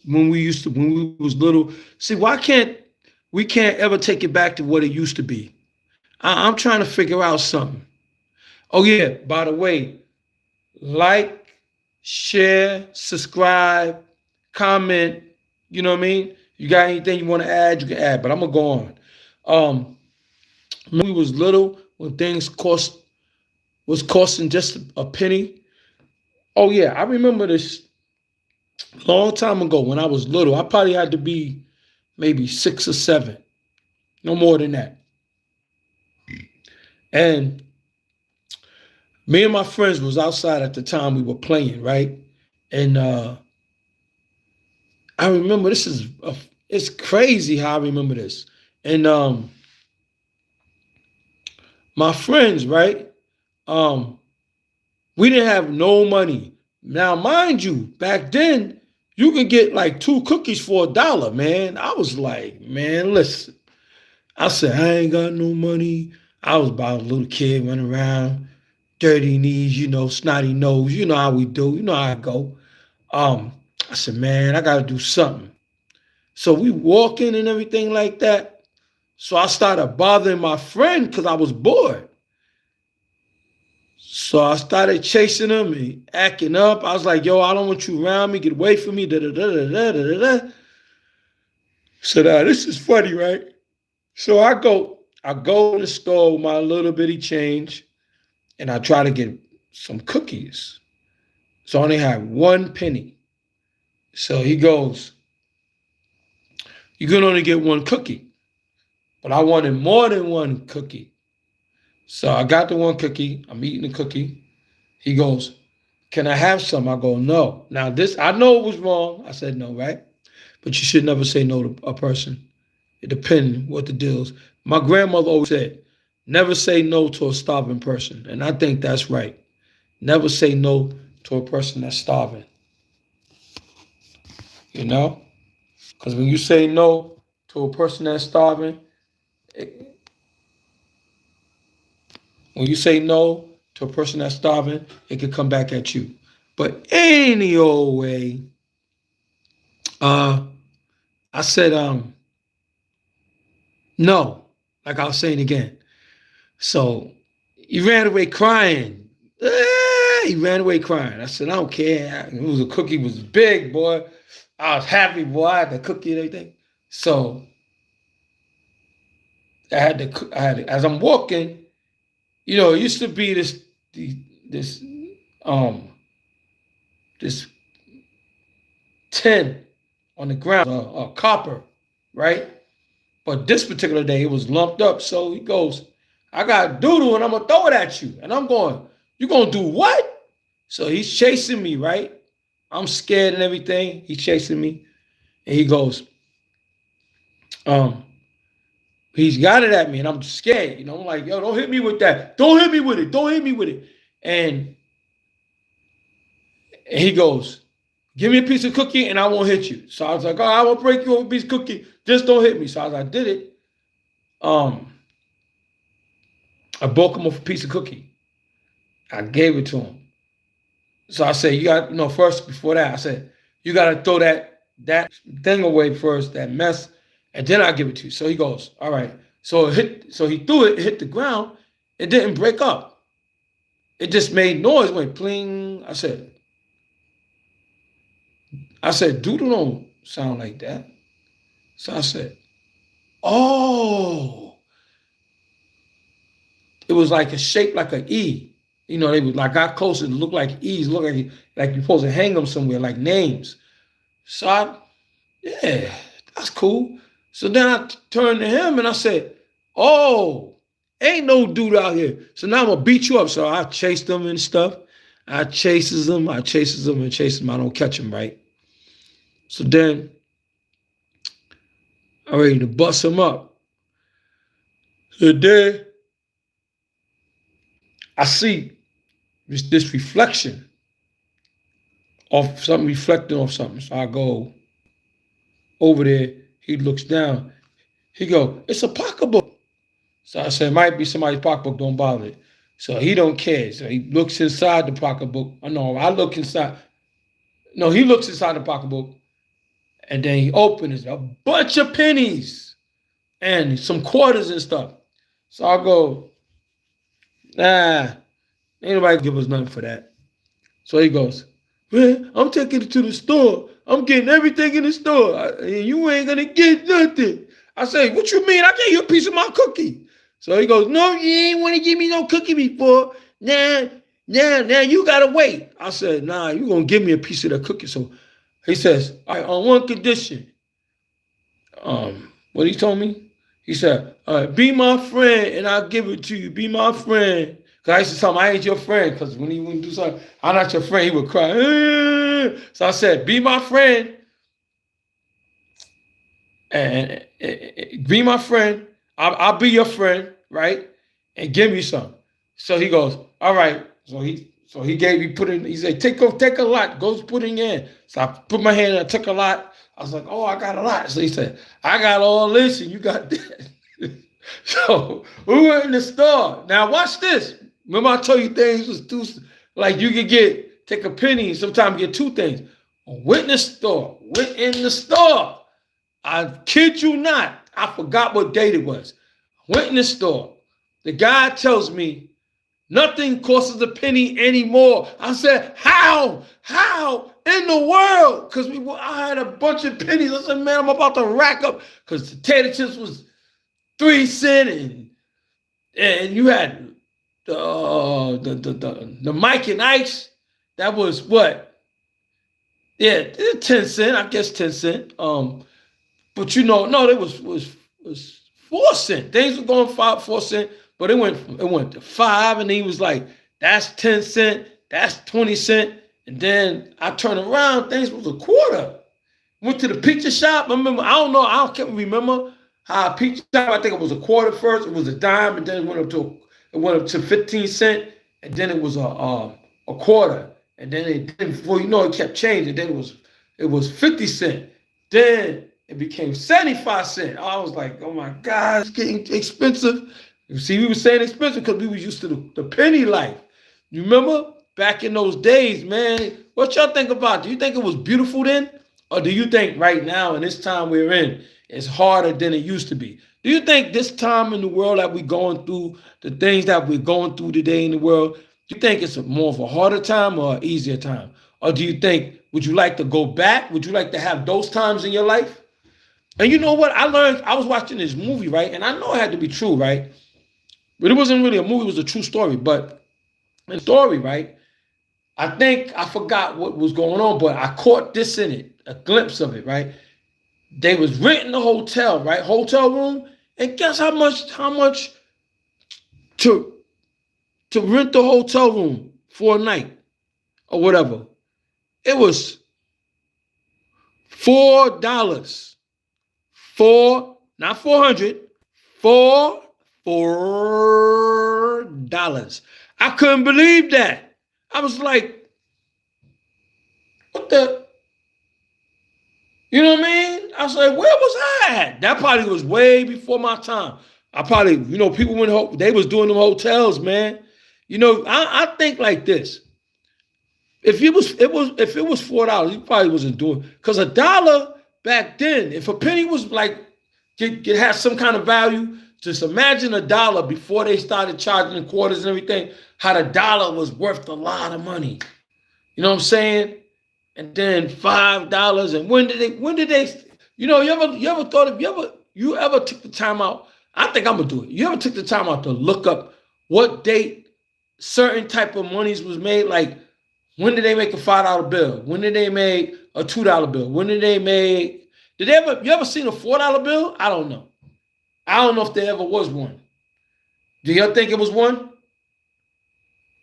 when we was little. See, why can't we can't ever take it back to what it used to be? I'm trying to figure out something. Oh yeah, by the way, like, share, subscribe, comment. You know what I mean? You got anything you want to add, you can add. But I'm gonna go on. When we was little, when things was costing just a penny. Oh yeah, I remember this long time ago when I was little. I probably had to be maybe 6 or 7, no more than that. And me and my friends was outside at the time we were playing, right? And I remember it's crazy how I remember this. And my friends, right? Um, we didn't have no money. Now, mind you, back then you could get like 2 cookies for $1, man. I was like, man, listen. I said, I ain't got no money. I was about a little kid running around, dirty knees, snotty nose. You know how we do. You know how I go. Um, I said, man, I got to do something. So we walking and everything like that. So I started bothering my friend because I was bored. So I started chasing him and acting up. I was like, yo, I don't want you around me. Get away from me. Da, da, da, da, da, da, da. So now this is funny, right? So I go in the store with my little bitty change and I try to get some cookies. So I only had 1 penny. So he goes, you can only get 1 cookie. But I wanted more than 1 cookie. So I got the 1 cookie. I'm eating the cookie. He goes, can I have some? I go, no. Now this, I know it was wrong. I said no, right? But you should never say no to a person. It depends what the deal is. My grandmother always said, never say no to a starving person. And I think that's right. Never say no to a person that's starving. You know? Because when you say no to a person that's starving, it, when you say no to a person that's starving, it could come back at you. But any old way, uh, I said no, like I was saying again. So he ran away crying. He ran away crying. I said, I don't care. It was a cookie, it was big, boy. I was happy, boy. I had the cookie and everything. So as I'm walking, it used to be this um this tin on the ground, copper, right? But this particular day, it was lumped up. So he goes, I got doodle and I'm going to throw it at you. And I'm going, you going to do what? So he's chasing me, right? I'm scared and everything. He's chasing me. And he goes, um, he's got it at me and I'm scared. I'm like, yo, don't hit me with that. Don't hit me with it. Don't hit me with it. And he goes, give me a piece of cookie and I won't hit you. So I was like, oh, I won't break you over a piece of cookie. Just don't hit me. So I did it. Um, I broke him off a piece of cookie. I gave it to him. So I said, you got, first before that, I said, you got to throw that thing away first, that mess, and then I'll give it to you. So he goes, all right. So he threw it, it hit the ground. It didn't break up. It just made noise, went pling. I said, doodle don't sound like that. So I said, oh, it was like a shape like an E. They was like got closer, it looked like E's, look like you're supposed to hang them somewhere, like names. So yeah, that's cool. So then I turned to him and I said, oh, ain't no dude out here. So now I'm gonna beat you up. So I chased him and stuff. I chases him and chases him. I don't catch him, right? So then I'm ready to bust him up. So then I see this reflection of something reflecting off something. So I go over there. He looks down. He go, it's a pocketbook. So I said, it might be somebody's pocketbook. Don't bother it. So he don't care. So he looks inside the pocketbook. Oh, no, I look inside. No, he looks inside the pocketbook. And then he opened it, a bunch of pennies and some quarters and stuff. So I go, nah, ain't nobody give us nothing for that. So he goes, man, I'm taking it to the store. I'm getting everything in the store. And you ain't gonna get nothing. I say, what you mean? I gave you a piece of my cookie. So he goes, no, you ain't want to give me no cookie before. Now you gotta wait. I said, nah, you gonna give me a piece of the cookie. So he says, all right, on one condition. What he told me? He said, all right, be my friend and I'll give it to you. Be my friend. Because I used to tell him, I ain't your friend. Because when he would do something, I'm not your friend, he would cry. So I said, be my friend. And be my friend. I'll be your friend, right? And give me some. So he goes, all right. So he gave me, he said, take a lot, go put it in. So I put my hand in, I took a lot. I was like, oh, I got a lot. So he said, I got all this and you got that. So we went in the store. Now watch this. Remember I told you things was two, like you could take a penny and sometimes get two things. Went in the store. I kid you not. I forgot what date it was. Went in the store. The guy tells me nothing costs a penny anymore. I said, how? How in the world? Because I had a bunch of pennies. I said, man, I'm about to rack up. Because potato chips was 3 cents and you had the Mike and Ike's. That was what? Yeah, 10 cents. I guess 10 cents. But no, it was 4 cents. Things were going 4 cents, but it went to 5, and he was like, that's 10 cents, that's 20 cents. And then I turned around, things was a quarter. Went to the pizza shop. I can't remember how a pizza shop, I think it was a quarter first, it was a dime, and then it went up to 15 cents, and then it was a quarter. And then before you know it kept changing. Then it was 50 cents. Then it became 75 cents. I was like, oh my God, it's getting expensive. You see, we were saying expensive because we were used to the penny life. You remember back in those days, man? What y'all think about? Do you think it was beautiful then? Or do you think right now, in this time we're in, it's harder than it used to be? Do you think this time in the world that we're going through, the things that we're going through today in the world, do you think it's more of a harder time or an easier time? Or do you think, would you like to go back? Would you like to have those times in your life? And you know what? I learned, I was watching this movie, right? And I know it had to be true, right? But it wasn't really a movie, it was a true story. But in the story, right? I think I forgot what was going on, but I caught this in it, a glimpse of it, right? They was renting a hotel, right? Hotel room. And guess how much to rent the hotel room for a night or whatever? It was $4. Not 400, $4. I couldn't believe that. I was like, what the? You know what I mean? I was like, where was I at? That probably was way before my time. I probably, people went, they was doing them hotels, man. I think like this. If it was $4, you probably wasn't doing, because a dollar back then, if a penny was like, it had some kind of value, just imagine a dollar before they started charging the quarters and everything, how the dollar was worth a lot of money. You know what I'm saying? And then $5. And when did they, you ever thought of, you ever took the time out? I think I'm gonna do it. You ever took the time out to look up what date certain type of monies was made? Like, when did they make a $5 bill? When did they make a $2 bill? When did they make, you ever seen a $4 bill? I don't know. I don't know if there ever was one. Do y'all think it was one?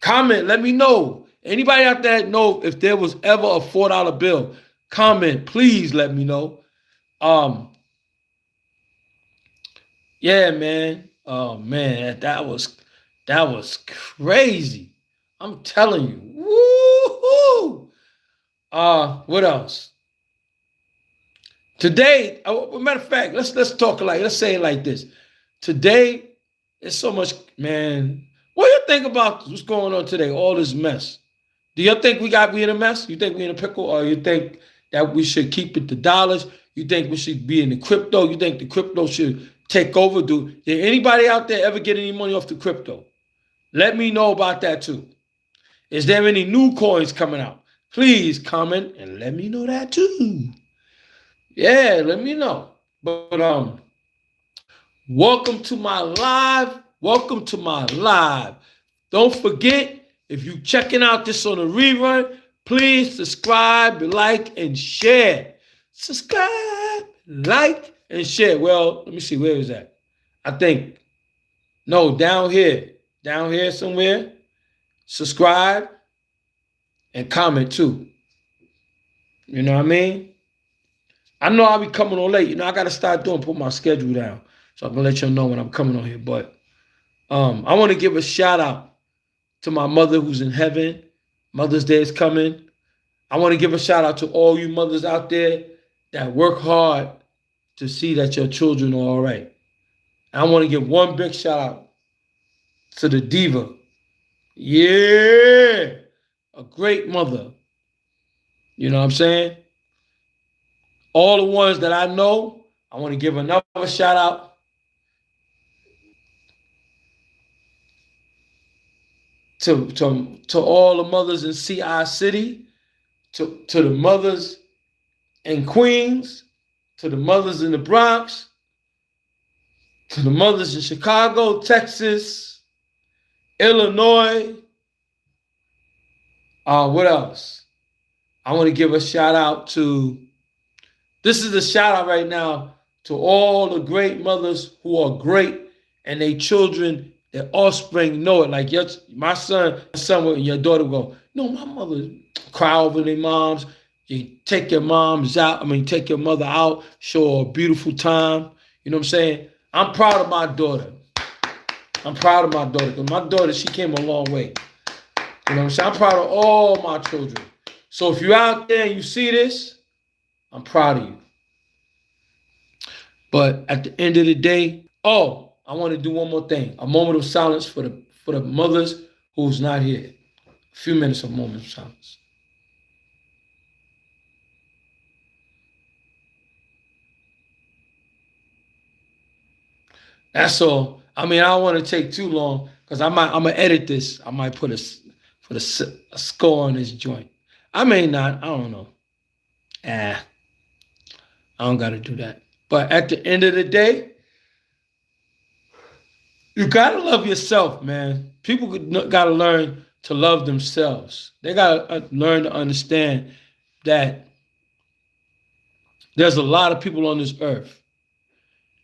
Comment, let me know. Anybody out there know if there was ever a $4 bill? Comment, please let me know. Yeah, man. Oh man, that was crazy. I'm telling you. Woo-hoo! What else? Today, matter of fact, let's say it like this. Today, it's so much, man. What do you think about what's going on today? All this mess. Do you think we in a mess? You think we in a pickle, or you think that we should keep it to dollars? You think we should be in the crypto? You think the crypto should take over? Did anybody out there ever get any money off the crypto? Let me know about that too. Is there any new coins coming out? Please comment and let me know that too. Yeah, let me know. But welcome to my live. Welcome to my live. Don't forget, if you checking out this on a rerun, please subscribe, like, and share. Subscribe, like, and share. Well, let me see, where is that? I think, no, down here somewhere. Subscribe and comment too. You know what I mean? I know I'll be coming on late. I got to start put my schedule down. So I'm going to let you know when I'm coming on here. But I want to give a shout out to my mother who's in heaven. Mother's Day is coming. I want to give a shout out to all you mothers out there that work hard to see that your children are all right. I want to give one big shout out to the diva. Yeah, a great mother. You know what I'm saying? All the ones that I know, I want to give another shout out to all the mothers in CI City, to the mothers in Queens, to the mothers in the Bronx, to the mothers in Chicago, Texas, Illinois. What else? I want to give a shout out to, this is a shout out right now to all the great mothers who are great and their children, their offspring know it. Like my son and your daughter go, no, my mother cry over their moms. You take your take your mother out, show her a beautiful time. You know what I'm saying? I'm proud of my daughter. Because my daughter, she came a long way. You know what I'm saying? I'm proud of all my children. So if you're out there and you see this, I'm proud of you. But at the end of the day, I want to do one more thing. A moment of silence for the mothers who's not here. A few minutes of moment of silence. That's all. I don't want to take too long because I'm gonna edit this. I might put a score on this joint. I may not. I don't know. I don't got to do that. But at the end of the day, you got to love yourself, man. People got to learn to love themselves. They got to learn to understand that there's a lot of people on this earth.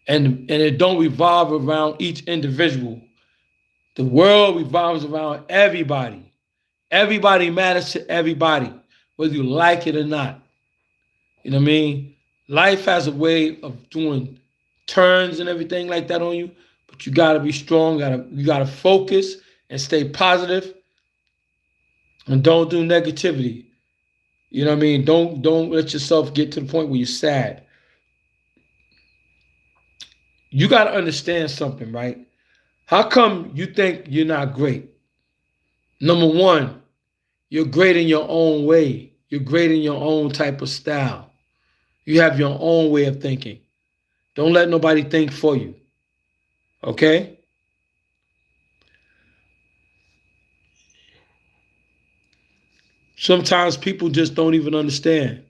And it don't revolve around each individual. The world revolves around everybody. Everybody matters to everybody, whether you like it or not. You know what I mean? Life has a way of doing turns and everything like that on you, but you gotta be strong. You gotta focus and stay positive, and don't do negativity. You know what I mean? Don't let yourself get to the point where you're sad. You gotta understand something, right? How come you think you're not great? Number one, you're great in your own way. You're great in your own type of style. You have your own way of thinking. Don't let nobody think for you. Okay? Sometimes people just don't even understand.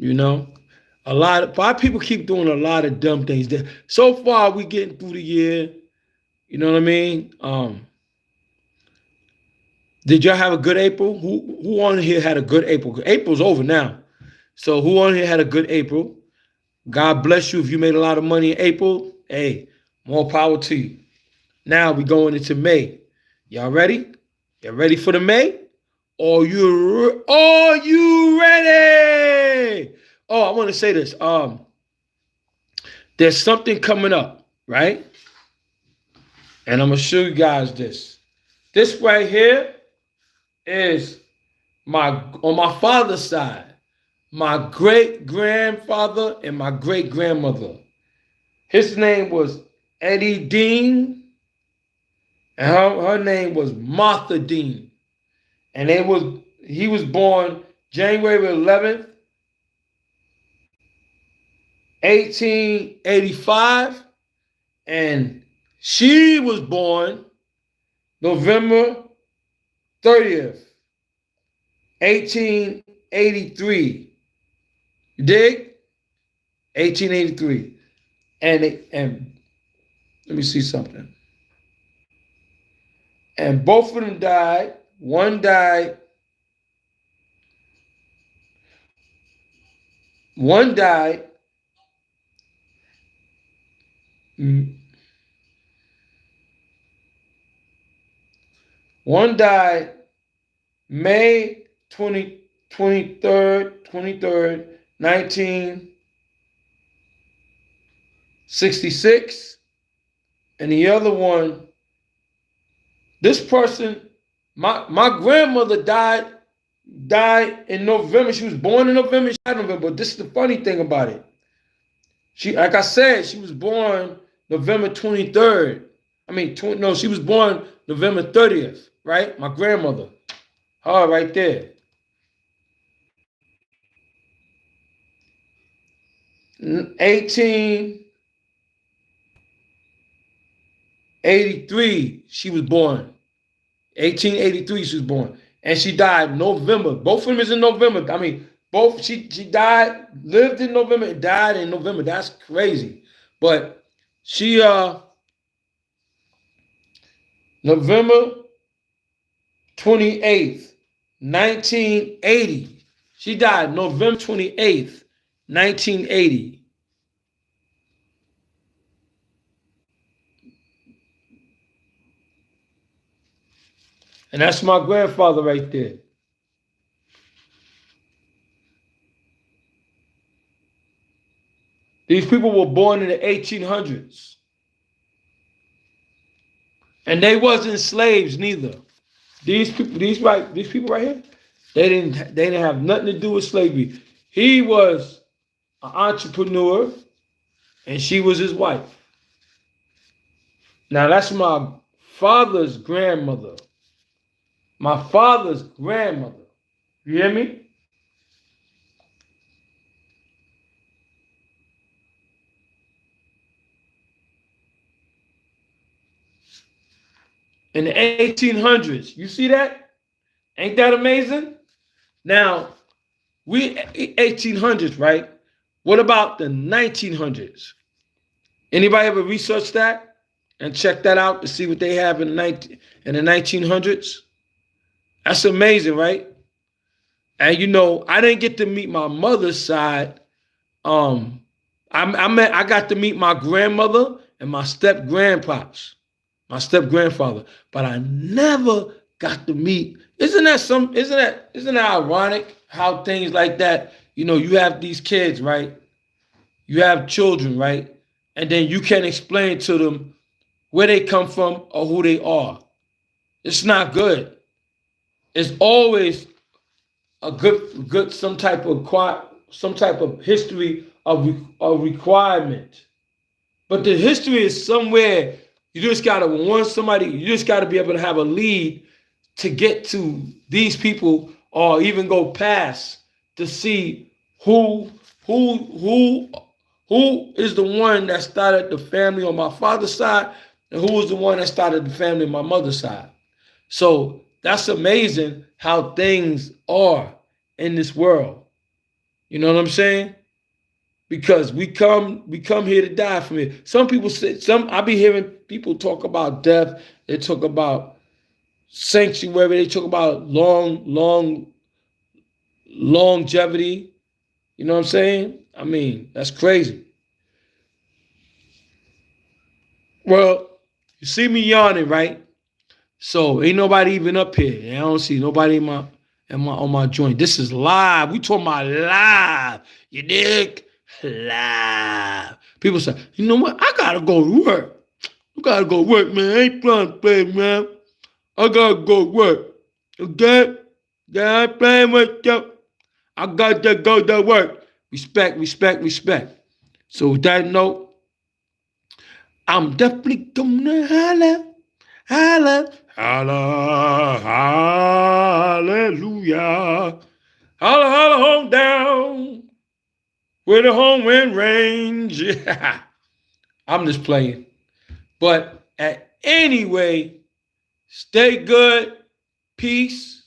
A lot of people keep doing a lot of dumb things. So far, we getting through the year. You know what I mean? Did y'all have a good April? Who on here had a good April? April's over now. So who on here had a good April? God bless you if you made a lot of money in April. Hey, more power to you. Now we going into May. Y'all ready? Y'all ready for the May? Are you ready? Oh, I want to say this. There's something coming up, right? And I'm gonna show you guys this. This right here is on my father's side, my great grandfather and my great grandmother. His name was Eddie Dean, and her name was Martha Dean. And he was born January 11th, 1885, and she was born November 30th, 1883. You dig? 1883. And let me see something. And both of them died. One died. One died. One died May 23rd, 1966. And the other one, this person, my grandmother died in November. She was born in November. She died in November. But this is the funny thing about it. She, like I said, she was born November 23rd. No, she was born November 30th, right? My grandmother. Her right there. 1883, she was born. 1883, she was born. And she died November. Both of them is in November. Both, she died, lived in November and died in November. That's crazy. But she, November 28th, 1980. She died November 28th, 1980. And that's my grandfather right there. These people were born in the 1800s. And they wasn't slaves neither. These people right here, they didn't have nothing to do with slavery. He was an entrepreneur and she was his wife. Now that's my father's grandmother. My father's grandmother. You hear me? In the 1800s. You see that? Ain't that amazing? Now, we 1800s, right? What about the 1900s? Anybody ever researched that and check that out to see what they have in the 1900s? That's amazing, right? And I didn't get to meet my mother's side. I got to meet my grandmother and my step grandpops, my step grandfather, but I never got to meet. Isn't that ironic how things like that? You have these kids, right? You have children, right? And then you can't explain to them where they come from or who they are. It's not good. It's always a good some type of history of requirement. But the history is somewhere. You just gotta want somebody. You just gotta be able to have a lead to get to these people, or even go past to see who is the one that started the family on my father's side, and who was the one that started the family on my mother's side. So that's amazing how things are in this world. You know what I'm saying? Because we come here to die from it. Some people say, I be hearing people talk about death. They talk about sanctuary. They talk about longevity. You know what I'm saying? That's crazy. Well, you see me yawning, right? So ain't nobody even up here. I don't see nobody on my joint. This is live. We talking about live. You dig? Live. People say, you know what? I gotta go to work. I gotta go work, man. I ain't playing to play, man. I gotta go work. Okay? Yeah, I ain't playing with you. I got to go to work. Respect, respect, respect. So with that note, I'm definitely gonna holla, holla, holla, hallelujah. Holla, holla, home down. with a home wind range. I'm just playing. But anyway, stay good, peace,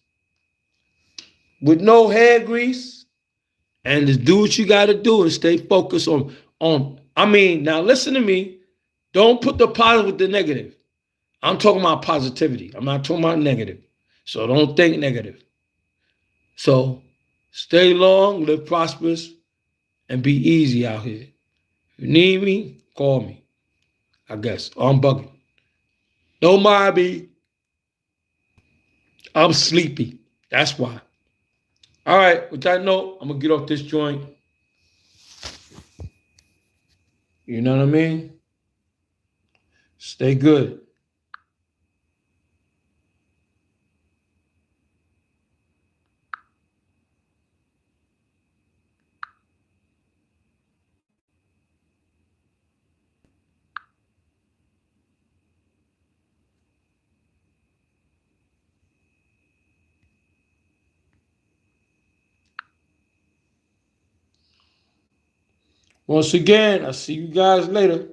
with no hair grease, and just do what you got to do and stay focused on. I mean, now listen to me. Don't put the positive with the negative. I'm talking about positivity. I'm not talking about negative. So don't think negative. So stay long, live prosperous, and be easy out here. If you need me, call me. I guess. I'm bugging. Don't mind me. I'm sleepy. That's why. All right. With that note, I'm gonna get off this joint. You know what I mean? Stay good. Once again, I'll see you guys later.